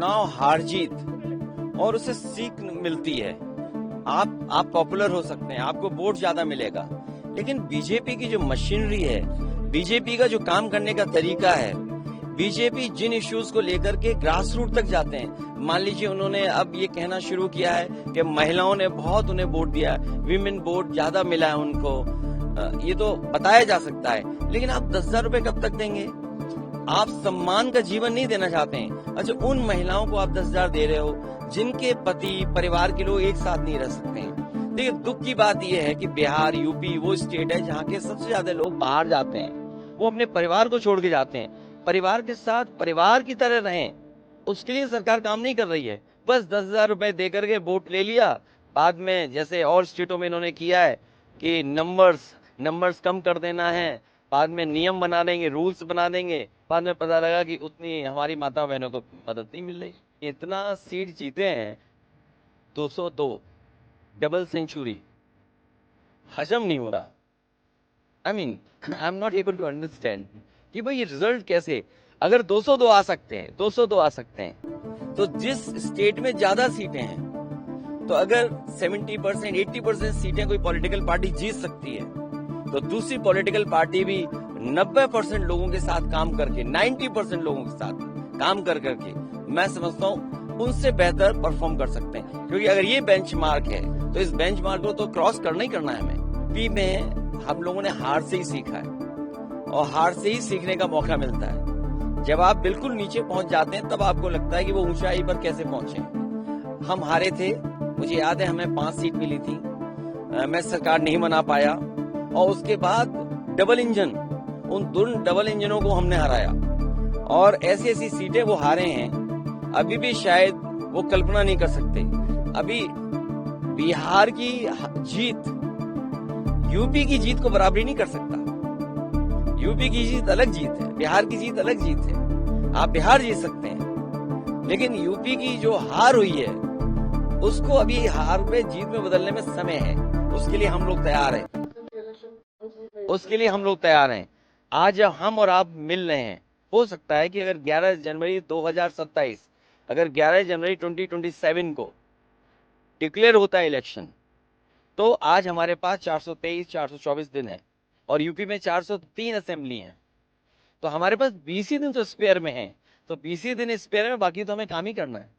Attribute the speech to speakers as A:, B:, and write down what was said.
A: चुनाव हार जीत और उसे सीख मिलती है। आप पॉपुलर हो सकते हैं, आपको वोट ज्यादा मिलेगा, लेकिन बीजेपी की जो मशीनरी है, बीजेपी का जो काम करने का तरीका है, बीजेपी जिन इश्यूज को लेकर के ग्रास रूट तक जाते हैं। मान लीजिए उन्होंने अब ये कहना शुरू किया है कि महिलाओं ने बहुत उन्हें वोट दिया, विमेन वोट ज्यादा मिला है उनको, ये तो बताया जा सकता है, लेकिन आप 10,000 रुपए कब तक देंगे? आप सम्मान का जीवन नहीं देना चाहते हैं। अच्छा, उन महिलाओं को आप 10,000 दे रहे हो जिनके पति परिवार के लोग एक साथ नहीं रह सकते हैं। देखिए, दुख की बात यह है कि बिहार, यूपी वो स्टेट है जहाँ के सबसे ज्यादा लोग बाहर जाते हैं, वो अपने परिवार को छोड़ के जाते हैं। परिवार के साथ परिवार की तरह रहें, उसके लिए सरकार काम नहीं कर रही है। बस 10,000 रुपए दे करके वोट ले लिया, बाद में जैसे और स्टेटों में इन्होंने किया है कि नंबर्स कम कर देना है, बाद में नियम बना देंगे, रूल्स बना देंगे, बाद में पता लगा कि उतनी हमारी माता बहनों को मदद नहीं मिल रही। इतना सीट जीते हैं, 202 डबल सेंचुरी, हजम नहीं हो रहा। I am not able to understand कि भाई ये रिजल्ट कैसे, अगर 202 आ सकते हैं, 202 आ सकते हैं, तो जिस स्टेट में ज्यादा सीटें हैं, तो अगर 70%, 80% सीटें कोई पॉलिटिकल पार्टी जीत सकती है, तो दूसरी पॉलिटिकल पार्टी भी 90% लोगों के साथ काम करके, 90% लोगों के साथ काम कर करके, मैं समझता हूँ उनसे बेहतर परफॉर्म कर सकते हैं। क्योंकि अगर ये बेंचमार्क है, तो इस बेंचमार्क को तो क्रॉस करना ही करना है हमें। पी में हम लोगों ने हार से ही सीखा है, और हार से ही सीखने का मौका मिलता है। जब आप बिल्कुल नीचे पहुंच जाते हैं, तब आपको लगता है कि वो ऊंचाई पर कैसे पहुंचे। हम हारे थे, मुझे याद है हमें 5 सीट मिली थी, मैं सरकार नहीं बना पाया, और उसके बाद डबल इंजन, उन दोनों डबल इंजनों को हमने हराया, और ऐसी ऐसी सीटें वो हारे हैं, अभी भी शायद वो कल्पना नहीं कर सकते। अभी बिहार की जीत यूपी की जीत को बराबरी नहीं कर सकता। यूपी की जीत अलग जीत है, बिहार की जीत अलग जीत है। आप बिहार जीत सकते हैं, लेकिन यूपी की जो हार हुई है, उसको अभी हार में जीत में बदलने में समय है। उसके लिए हम लोग तैयार हैं, उसके लिए हम लोग तैयार हैं। आज हम और आप मिल रहे हैं, हो सकता है कि अगर 11 जनवरी 2027, अगर 11 जनवरी 2027 को डिक्लेयर होता है इलेक्शन, तो आज हमारे पास 423, 424 दिन है, और यूपी में 403 असेंबली हैं, तो हमारे पास 20 ही दिन तो स्पेयर में है। तो 20 ही दिन स्पेयर में, बाकी तो हमें काम ही करना है।